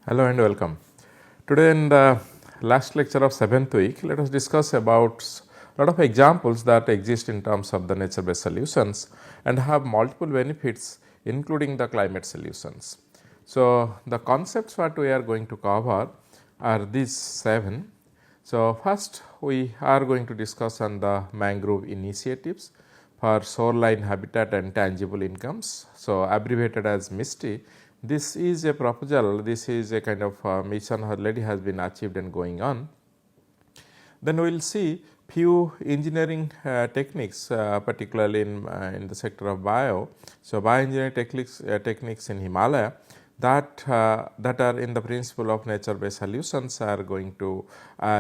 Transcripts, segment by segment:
Hello and welcome. Today in the last lecture of 7th week, let us discuss about a lot of examples that exist in terms of the nature based solutions and have multiple benefits including the climate solutions. So, the concepts what we are going to cover are these 7. So, first we are going to discuss on the mangrove initiatives for shoreline habitat and tangible incomes. So, abbreviated as MISTI. This is a proposal, this is a kind of mission already has been achieved and going on. Then we will see few engineering techniques particularly in the sector of bio. So, bioengineering techniques in Himalaya that are in the principle of nature based solutions are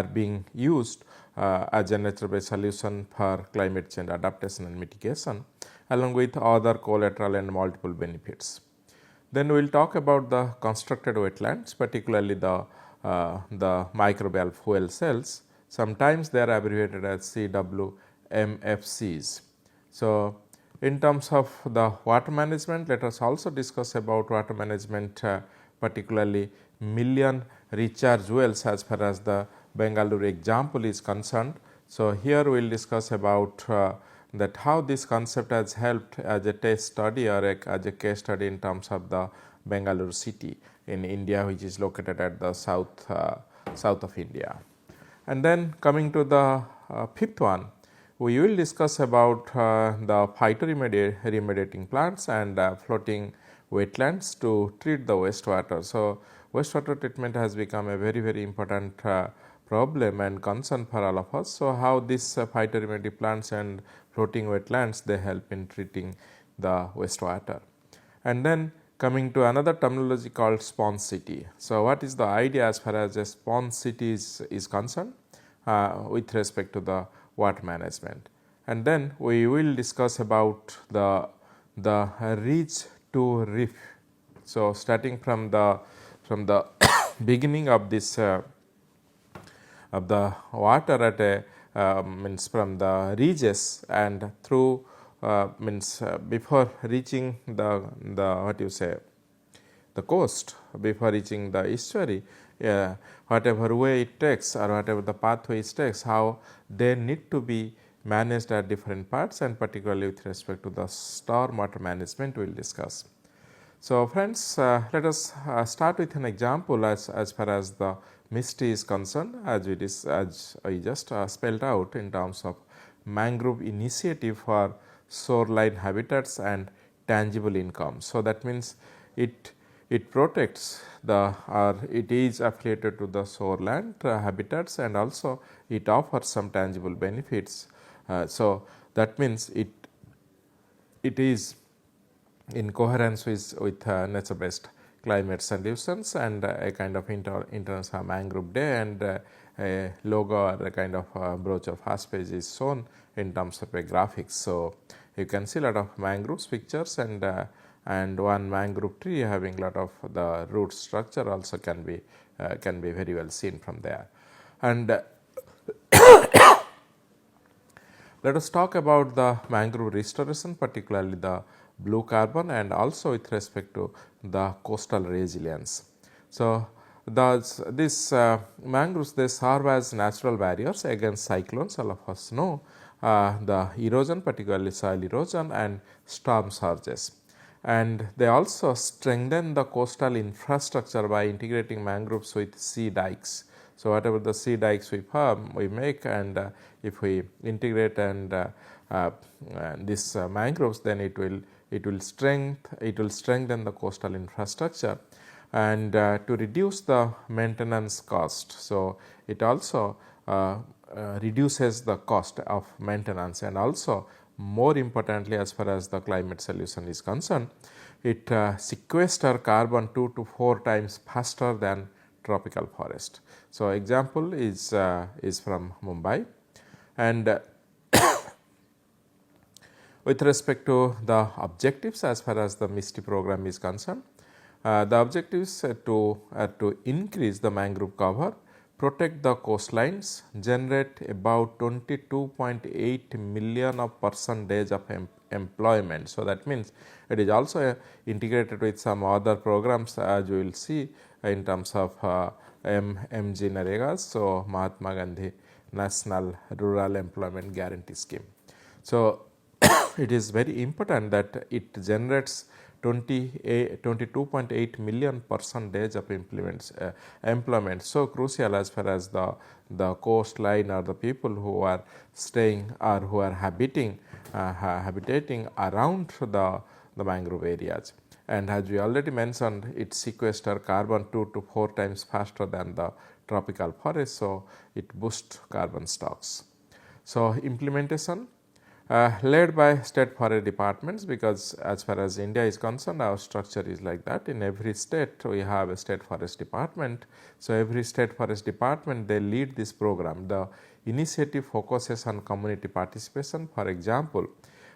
being used as a nature based solution for climate change adaptation and mitigation along with other collateral and multiple benefits. Then we will talk about the constructed wetlands, particularly the microbial fuel cells. Sometimes they are abbreviated as CWMFCs. So, in terms of the water management, let us also discuss about water management, particularly million recharge wells as far as the Bengaluru example is concerned. So, here we will discuss about that how this concept has helped as a test study or as a case study in terms of the Bengaluru city in India, which is located at the south of India. And then coming to the fifth one, we will discuss about the phytoremediating plants and floating wetlands to treat the wastewater. So, wastewater treatment has become a very important problem and concern for all of us. So, how this phytoremediating plants and floating wetlands they help in treating the wastewater. And then coming to another terminology called sponge city. So, what is the idea as far as a sponge city is concerned with respect to the water management. And then we will discuss about the ridge to reef. So, starting from the beginning of this of the water at a means from the ridges and through before reaching the what you say the coast, before reaching the estuary, whatever way it takes or whatever the pathway it takes, how they need to be managed at different parts and particularly with respect to the storm water management we will discuss. So, friends, let us start with an example as far as the MISTI is concerned, as I just spelled out in terms of mangrove initiative for shoreline habitats and tangible income. So, that means it protects it is affiliated to the shoreland habitats and also it offers some tangible benefits. So, that means it is in coherence with nature based climate solutions and a kind of international mangrove day and a logo or a kind of brochure first page is shown in terms of a graphics. So, you can see a lot of mangroves pictures and one mangrove tree having lot of the root structure also can be very well seen from there. And let us talk about the mangrove restoration, particularly the blue carbon and also with respect to the coastal resilience. So, these mangroves they serve as natural barriers against cyclones. All of us know the erosion, particularly soil erosion and storm surges, and they also strengthen the coastal infrastructure by integrating mangroves with sea dikes. So, whatever the sea dikes we make and if we integrate and this mangroves, then it will strengthen the coastal infrastructure and to reduce the maintenance cost. So, it also reduces the cost of maintenance and also more importantly as far as the climate solution is concerned, it sequesters carbon 2 to 4 times faster than tropical forest. So, example is from Mumbai and with respect to the objectives as far as the MISTI program is concerned, the objectives are to increase the mangrove cover protect the coastlines, generate about 22.8 million of percentage of employment. So, that means it is also integrated with some other programs as we will see in terms of MG Naregas. So, Mahatma Gandhi National Rural Employment Guarantee Scheme. So, it is very important that it generates 22.8 million percentage of employment. So crucial as far as the coastline or the people who are staying or who are habitating around the mangrove areas. And as we already mentioned, it sequesters carbon 2 to 4 times faster than the tropical forest. So it boosts carbon stocks. So implementation led by state forest departments, because as far as India is concerned, our structure is like that. In every state we have a state forest department. So every state forest department, they lead this program. The initiative focuses on community participation, for example,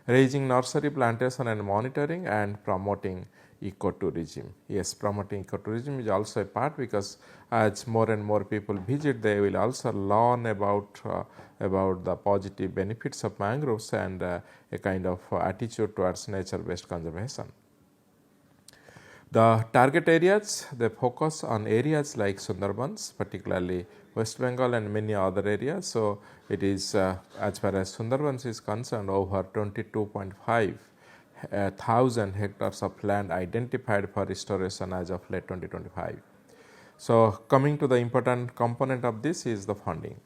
raising nursery plantation and monitoring and promoting ecotourism. Yes, promoting ecotourism is also a part, because as more and more people visit, they will also learn about the positive benefits of mangroves and a kind of attitude towards nature based conservation. The target areas, they focus on areas like Sundarbans, particularly West Bengal and many other areas. So it is as far as Sundarbans is concerned, over 22.5 thousand hectares of land identified for restoration as of late 2025. So coming to the important component of this is the funding.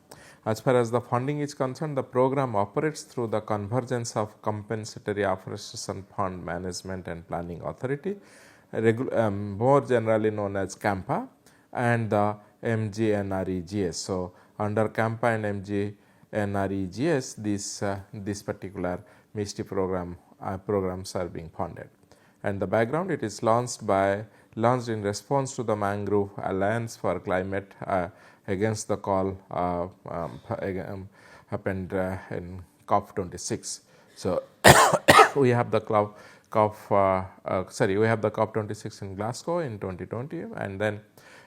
As far as the funding is concerned, the program operates through the convergence of Compensatory Afforestation Fund Management and Planning Authority, more generally known as CAMPA, and the MGNREGS. So under CAMPA and MGNREGS, this particular MISTI programs are being funded. And the background, it is launched in response to the Mangrove Alliance for Climate against the call happened in COP26. So we have the we have the COP26 in Glasgow in 2020, and then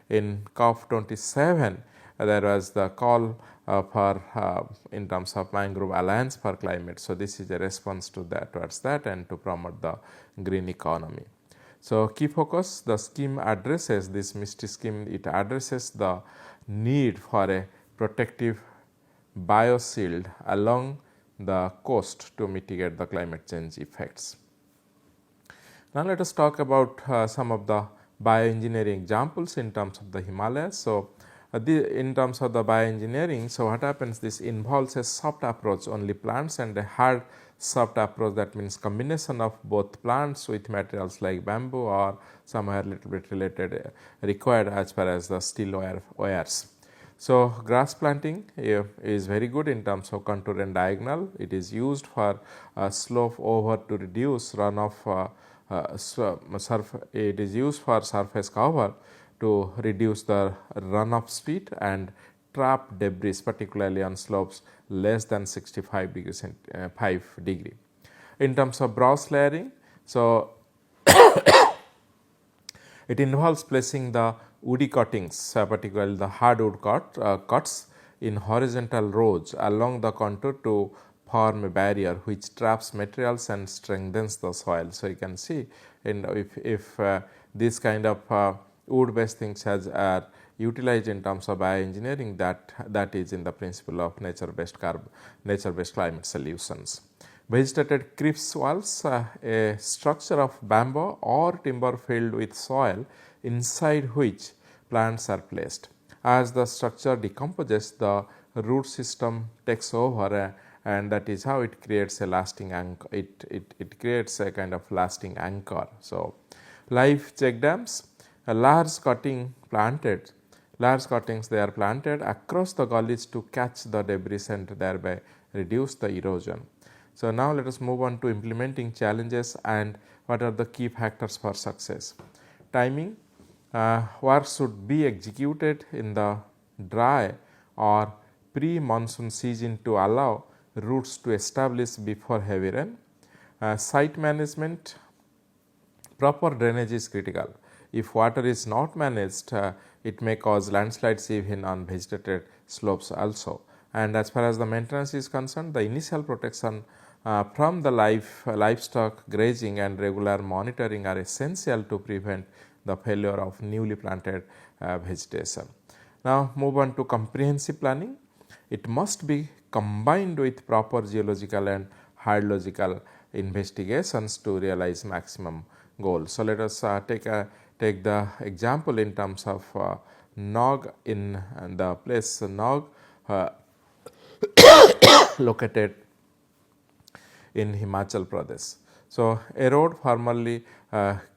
in COP27 there was the call for in terms of Mangrove Alliance for Climate. So this is a response to that, towards that, and to promote the green economy. So key focus, the scheme addresses, this MISTI scheme, it addresses the need for a protective bioshield along the coast to mitigate the climate change effects. Now let us talk about some of the bioengineering examples in terms of the Himalayas. So in terms of the bioengineering, so what happens, this involves a soft approach, only plants, and a hard soft approach, that means combination of both plants with materials like bamboo or somewhere little bit related required as far as the steel wires. So grass planting is very good in terms of contour and diagonal. It is used for slope over to reduce runoff. It is used for surface cover to reduce the runoff speed and trap debris, particularly on slopes less than 65 degrees 5 degree. In terms of brows layering, so it involves placing the woody cuttings, particularly the hardwood cuts in horizontal rows along the contour to form a barrier which traps materials and strengthens the soil. So you can see, if this kind of wood based things are utilized in terms of bioengineering, that is in the principle of nature based climate solutions. Vegetated creeps walls, a structure of bamboo or timber filled with soil inside which plants are placed. As the structure decomposes, the root system takes over, and that is how it creates a lasting anchor. It creates a kind of lasting anchor. So live check dams, a large cuttings they are planted across the gullies to catch the debris and thereby reduce the erosion. So now let us move on to implementing challenges and what are the key factors for success. Timing, work should be executed in the dry or pre-monsoon season to allow roots to establish before heavy rain. Site management, proper drainage is critical. If water is not managed, it may cause landslides even on vegetated slopes also. And as far as the maintenance is concerned, the initial protection from the livestock grazing and regular monitoring are essential to prevent the failure of newly planted vegetation. Now, move on to comprehensive planning. It must be combined with proper geological and hydrological investigations to realize maximum goals. So, let us take the example in terms of NOG in the place NOG located in Himachal Pradesh. So, a road formerly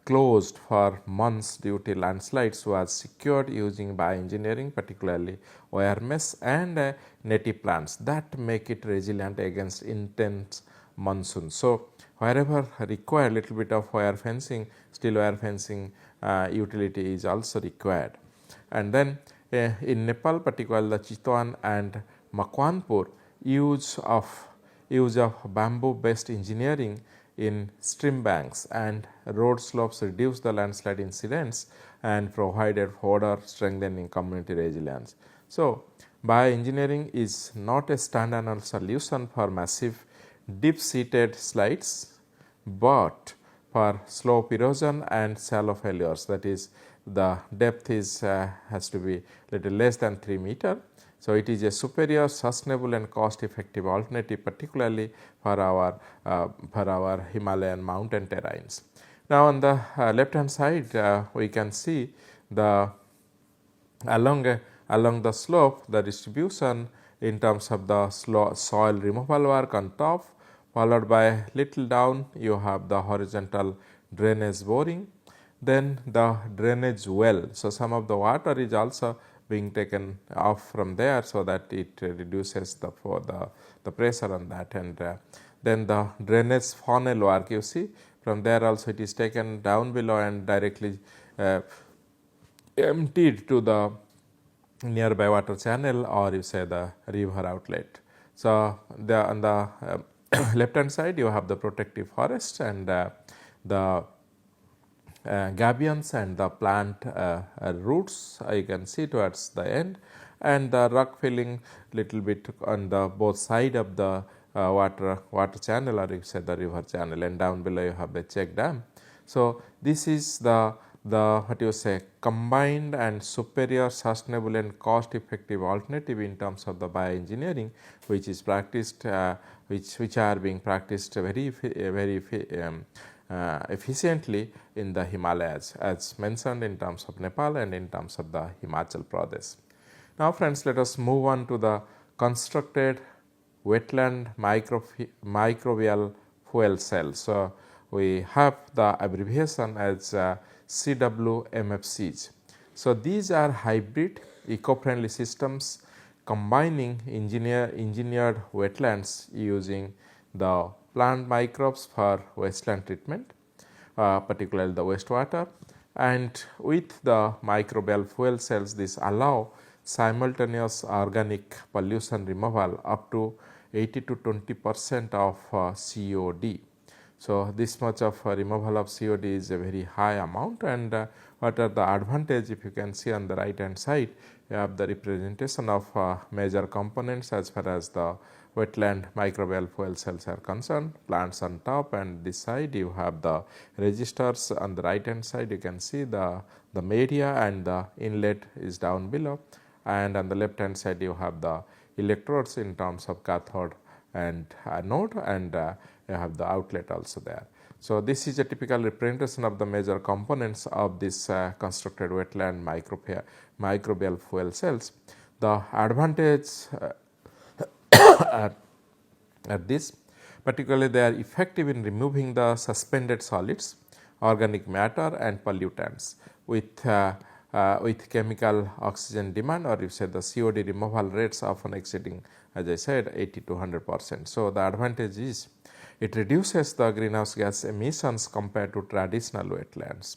closed for months due to landslides was secured using bioengineering, particularly wire mesh and native plants that make it resilient against intense monsoon. So, wherever required, little bit of wire fencing, steel wire fencing utility is also required. And then in Nepal, particularly the Chitwan and Makwanpur, use of bamboo based engineering in stream banks and road slopes reduce the landslide incidents and provided further strengthening community resilience. So, bioengineering is not a standalone solution for massive deep seated slides, but for slope erosion and shallow failures, that is the depth is has to be little less than 3 meter. So, it is a superior, sustainable and cost effective alternative, particularly for our Himalayan mountain terrains. Now, on the left hand side we can see the along the slope the distribution in terms of the soil removal work on top, followed by little down you have the horizontal drainage boring, then the drainage well. So, some of the water is also being taken off from there, so that it reduces the pressure on that, and then the drainage funnel work you see from there also it is taken down below and directly emptied to the nearby water channel, or you say the river outlet. So, on the left hand side you have the protective forest and the gabions and the plant roots you can see towards the end, and the rock filling little bit on the both side of the water channel, or you say the river channel, and down below you have the check dam. So, this is the what you say combined and superior, sustainable and cost effective alternative in terms of the bioengineering, which is practiced which are being practiced very efficiently in the Himalayas, as mentioned in terms of Nepal and in terms of the Himachal Pradesh. Now, friends, let us move on to the constructed wetland microbial fuel cells. So, we have the abbreviation as CWMFCs. So, these are hybrid eco-friendly systems combining engineered wetlands using the plant microbes for wasteland treatment, particularly the wastewater, and with the microbial fuel cells this allow simultaneous organic pollution removal up to 80 to 20% of COD. So, this much of removal of COD is a very high amount, and what are the advantage? If you can see on the right hand side, you have the representation of major components as far as the wetland microbial fuel cells are concerned. Plants on top, and this side you have the registers. On the right hand side you can see the media, and the inlet is down below, and on the left hand side you have the electrodes in terms of cathode and anode, and you have the outlet also there. So, this is a typical representation of the major components of this constructed wetland microbial fuel cells. The advantage are this, particularly they are effective in removing the suspended solids, organic matter and pollutants with chemical oxygen demand, or you say the COD removal rates often exceeding, as I said, 80 to 100%. So, the advantage is it reduces the greenhouse gas emissions compared to traditional wetlands,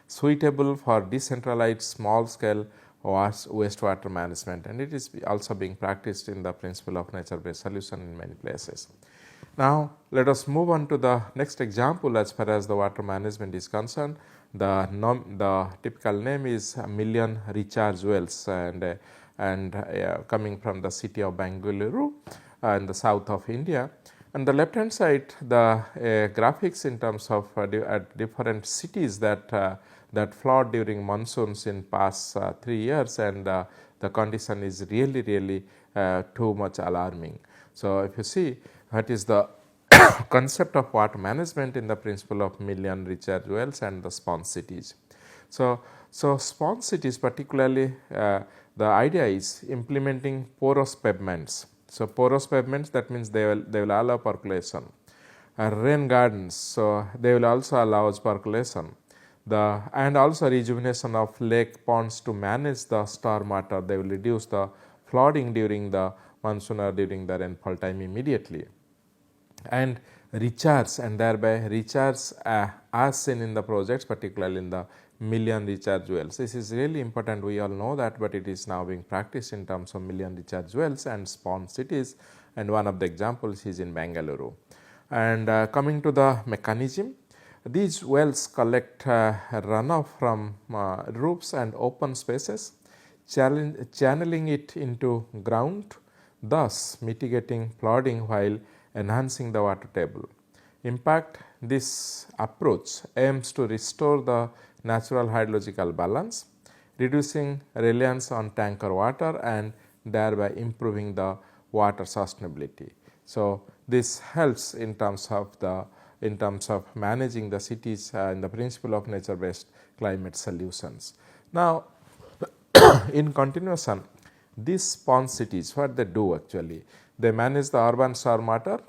suitable for decentralized small scale wastewater management, and it is also being practiced in the principle of nature based solution in many places. Now, let us move on to the next example as far as the water management is concerned. The typical name is Million Recharge Wells, and coming from the city of Bengaluru in the south of India. On the left hand side, the graphics in terms of at different cities that flood during monsoons in past 3 years, and the condition is really too much alarming. So, if you see, that is the concept of water management in the principle of million recharge wells and the sponge cities. So, sponge cities particularly the idea is implementing porous pavements. So, porous pavements, that means they will allow percolation. Rain gardens, so they will also allow percolation. And also rejuvenation of lake ponds to manage the storm water. They will reduce the flooding during the monsoon or during the rainfall time immediately, and recharge, and thereby recharge as seen in the projects, particularly in the million recharge wells. This is really important, we all know that, but it is now being practiced in terms of million recharge wells and sponge cities, and one of the examples is in Bengaluru. And coming to the mechanism, these wells collect runoff from roofs and open spaces, channeling it into ground, thus mitigating flooding while enhancing the water table. Impact: this approach aims to restore the natural hydrological balance, reducing reliance on tanker water and thereby improving the water sustainability. So, this helps in terms of managing the cities in the principle of nature based climate solutions. Now, in continuation, these sponge cities, what they do actually, they manage the urban storm water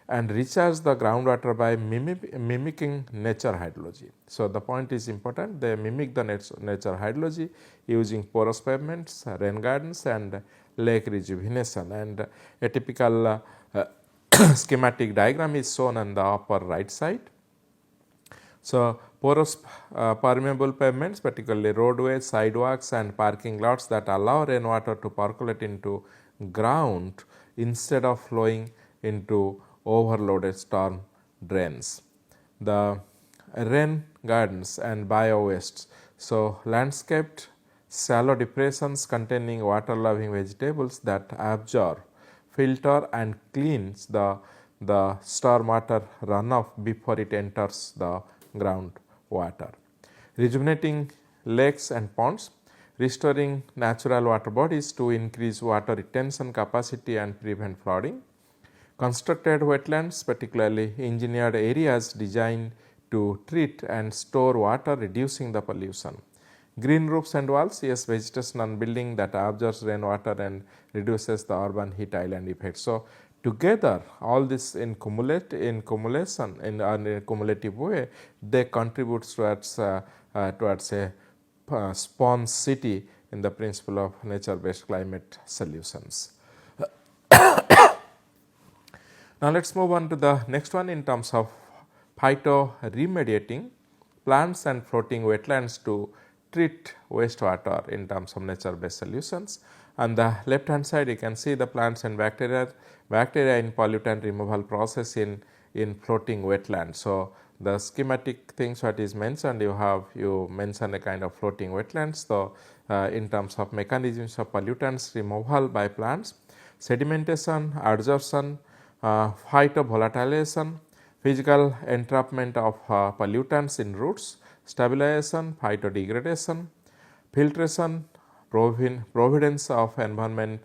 and recharge the groundwater by mimicking nature hydrology. So, the point is important, they mimic the nature hydrology using porous pavements, rain gardens and lake rejuvenation, and a typical schematic diagram is shown on the upper right side. So, porous permeable pavements, particularly roadways, sidewalks and parking lots that allow rainwater to percolate into ground instead of flowing into overloaded storm drains. The rain gardens and bio wastes, so landscaped shallow depressions containing water loving vegetables that absorb, filter and cleans the storm water runoff before it enters the ground water. Rejuvenating lakes and ponds, restoring natural water bodies to increase water retention capacity and prevent flooding. Constructed wetlands, particularly engineered areas designed to treat and store water, reducing the pollution. Green roofs and walls, yes, vegetation on building that absorbs rainwater and reduces the urban heat island effect. So, together all this in cumulation in a cumulative way, they contribute towards a sponge city in the principle of nature based climate solutions. Now, let us move on to the next one in terms of phyto remediating plants and floating wetlands to treat wastewater in terms of nature based solutions. On the left hand side, you can see the plants and bacteria in pollutant removal process in floating wetlands. So, the schematic things what is mentioned, you mention a kind of floating wetlands. So, in terms of mechanisms of pollutants removal by plants, sedimentation, adsorption, phytovolatilization, physical entrapment of pollutants in roots, stabilization, phytodegradation, filtration, providence of environment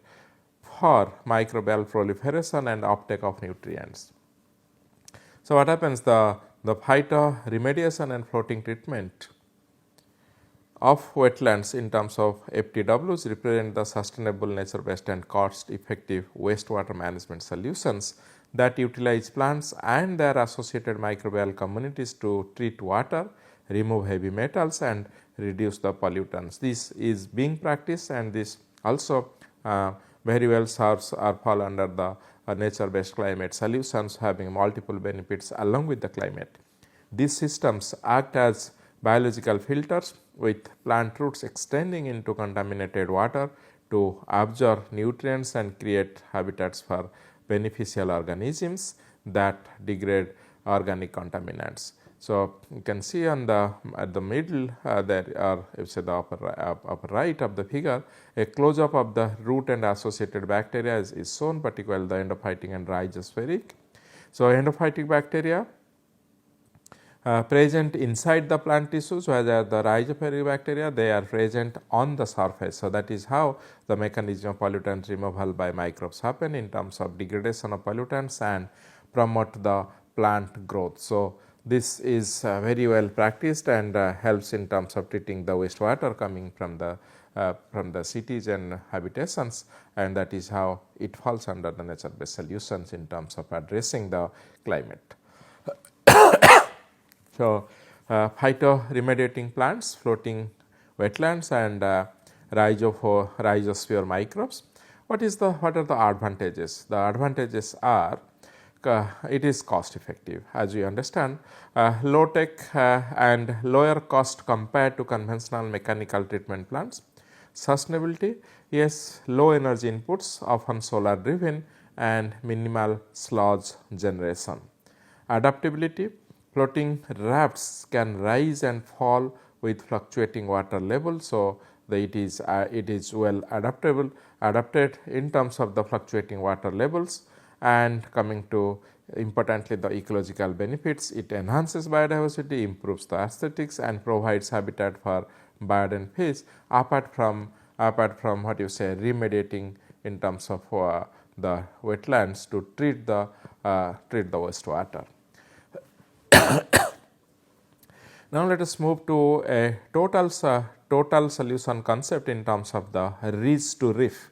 for microbial proliferation and uptake of nutrients. So, what happens, the phytoremediation and floating treatment of wetlands in terms of FTWs represent the sustainable nature based and cost effective wastewater management solutions that utilize plants and their associated microbial communities to treat water, remove heavy metals and reduce the pollutants. This is being practiced, and this also very well serves or fall under the nature based climate solutions, having multiple benefits along with the climate. These systems act as biological filters with plant roots extending into contaminated water to absorb nutrients and create habitats for beneficial organisms that degrade organic contaminants. So, you can see on the at the middle there are, if say the upper right of the figure, a close up of the root and associated bacteria is shown, particularly the endophytic and rhizospheric. So, endophytic bacteria present inside the plant tissues, whereas the rhizophytic bacteria, they are present on the surface. So, that is how the mechanism of pollutant removal by microbes happen in terms of degradation of pollutants and promote the plant growth. So, this is very well practiced and helps in terms of treating the wastewater coming from the cities and habitations, and that is how it falls under the nature based solutions in terms of addressing the climate. So, phytoremediating plants, floating wetlands and rhizosphere microbes. What are the advantages? The advantages are it is cost effective, as we understand, low tech and lower cost compared to conventional mechanical treatment plants. Sustainability, yes, low energy inputs, often solar driven, and minimal sludge generation. Adaptability, floating rafts can rise and fall with fluctuating water level. So, it is well adapted in terms of the fluctuating water levels. And coming to importantly the ecological benefits, it enhances biodiversity, improves the aesthetics and provides habitat for bird and fish, apart from what you say remediating in terms of the wetlands to treat the wastewater. Now, let us move to a total solution concept in terms of the ridge to reef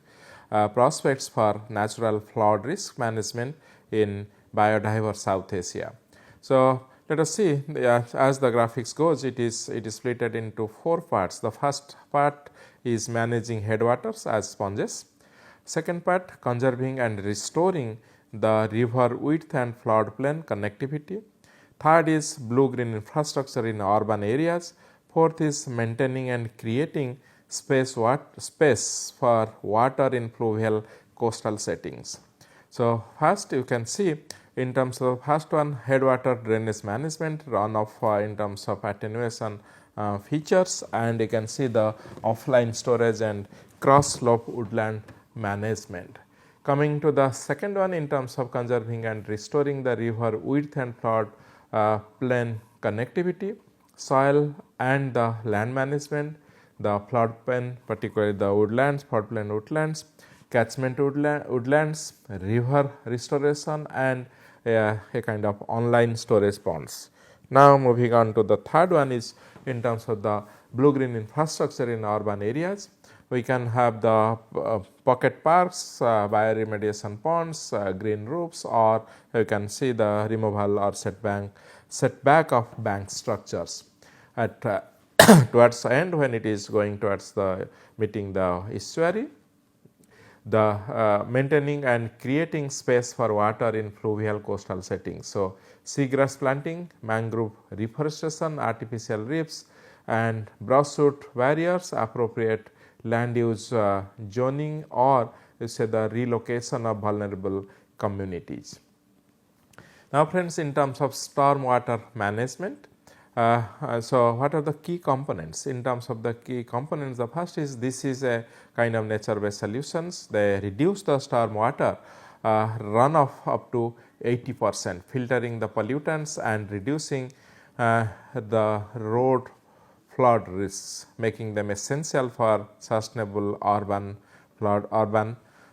prospects for natural flood risk management in biodiverse South Asia. So, let us see, as the graphics goes, it is split into 4 parts. The first part is managing headwaters as sponges. Second part, conserving and restoring the river width and floodplain connectivity. Third is blue-green infrastructure in urban areas. Fourth is maintaining and creating space for water in fluvial coastal settings. So, first you can see in terms of first one, headwater drainage management, runoff in terms of attenuation features, and you can see the offline storage and cross slope woodland management. Coming to the second one, in terms of conserving and restoring the river width and flood plain connectivity, soil and the land management, the floodplain, particularly the woodlands, floodplain woodlands, catchment woodlands, river restoration, and a kind of online storage ponds. Now, moving on to the third one is in terms of the blue-green infrastructure in urban areas. We can have the pocket parks, bioremediation ponds, green roofs, or you can see the removal or setback of bank structures at towards the end when it is going towards the meeting the estuary. The maintaining and creating space for water in fluvial coastal settings. So, seagrass planting, mangrove reforestation, artificial reefs and brushwood barriers, appropriate land use zoning, or you say the relocation of vulnerable communities. Now, friends, in terms of storm water management, so what are the key components? In terms of the key components, the first is this is a kind of nature based solutions. They reduce the storm water runoff up to 80%, filtering the pollutants and reducing the road flood risks, making them essential for sustainable urban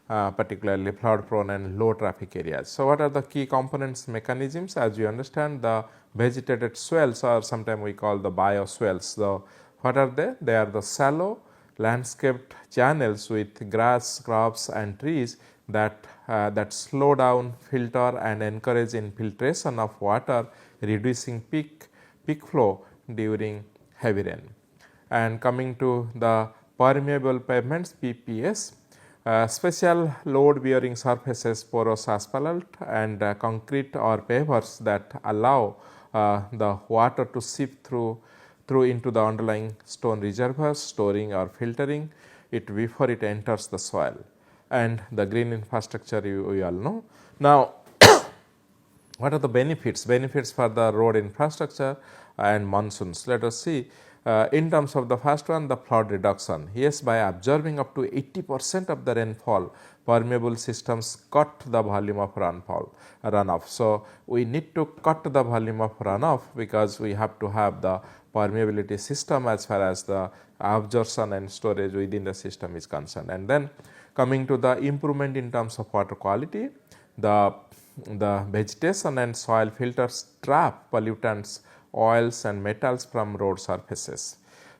particularly flood prone and low traffic areas. So, what are the key components mechanisms? As you understand, the vegetated swells, or sometimes we call the bioswells. So, what are they? They are the shallow landscaped channels with grass, crops and trees that slow down, filter and encourage infiltration of water, reducing peak flow during heavy rain. And coming to the permeable pavements, PPS, special load bearing surfaces, porous asphalt and concrete or pavers that allow the water to seep through into the underlying stone reservoirs, storing or filtering it before it enters the soil. and the green infrastructure you all know. Now, what are the benefits? Benefits for the road infrastructure and monsoons. Let us see in terms of the first one, the flood reduction. Yes, by absorbing up to 80% of the rainfall, permeable systems cut the volume of runoff. So, we need to cut the volume of runoff because we have to have the permeability system as far as the absorption and storage within the system is concerned. And then coming to the improvement in terms of water quality, the vegetation and soil filters trap pollutants, oils and metals from road surfaces.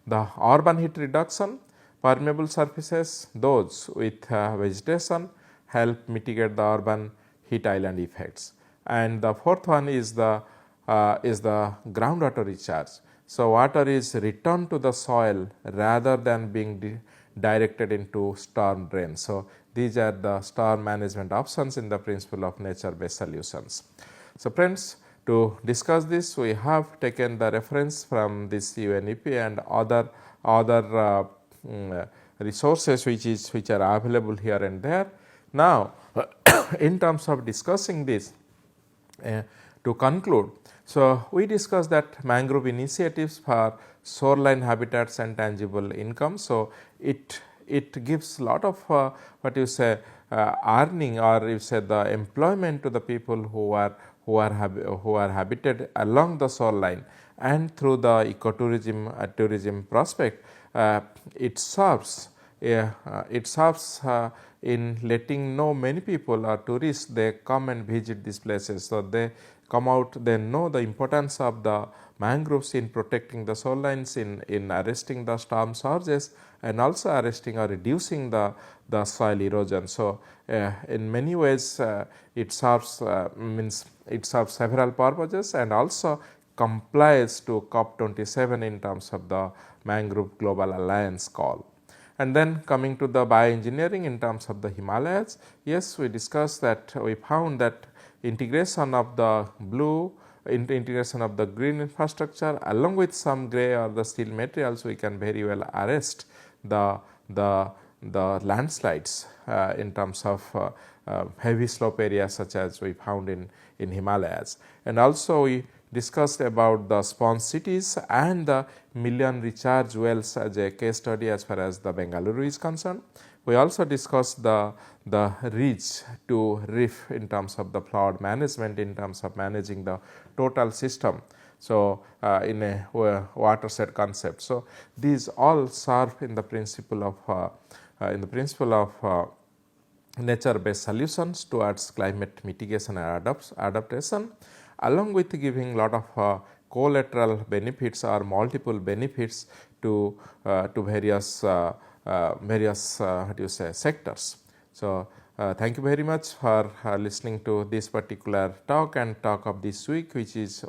The urban heat reduction, permeable surfaces, those with vegetation help mitigate the urban heat island effects. And the fourth one is the groundwater recharge. So, water is returned to the soil rather than being directed into storm drain. So, these are the storm management options in the principle of nature based solutions. So, friends, to discuss this, we have taken the reference from this UNEP and other resources which are available here and there. Now, in terms of discussing this, to conclude, so we discussed that mangrove initiatives for shoreline habitats and tangible income. So, it gives lot of what you say earning, or you say the employment to the people who are habited along the shoreline, and through the ecotourism tourism prospect, it serves in letting know many people or tourists, they come and visit these places. So, they come out, they know the importance of the mangroves in protecting the shorelines, in arresting the storm surges, and also arresting or reducing the soil erosion. So, in many ways it serves it serves several purposes and also complies to COP27 in terms of the Mangrove Global Alliance call. And then coming to the bioengineering in terms of the Himalayas, yes, we discussed that we found that integration of the integration of the green infrastructure along with some grey or the steel materials, we can very well arrest the landslides in terms of heavy slope areas such as we found in Himalayas. And also we discussed about the sponge cities and the million recharge wells as a case study as far as the Bengaluru is concerned. We also discussed the reach to reef in terms of the flood management, in terms of managing the total system. So, in a watershed concept. So, these all serve in the principle of nature based solutions towards climate mitigation and adaptation, along with giving lot of collateral benefits or multiple benefits to various what you say sectors. So, thank you very much for listening to this particular talk and talk of this week, which is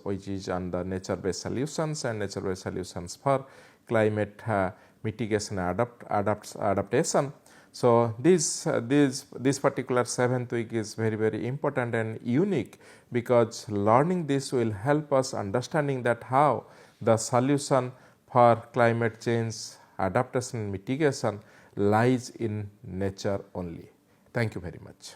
on the nature based solutions and nature based solutions for climate mitigation and adaptation. So, this particular 7th week is very important and unique, because learning this will help us understanding that how the solution for climate change, adaptation and mitigation lies in nature only. Thank you very much.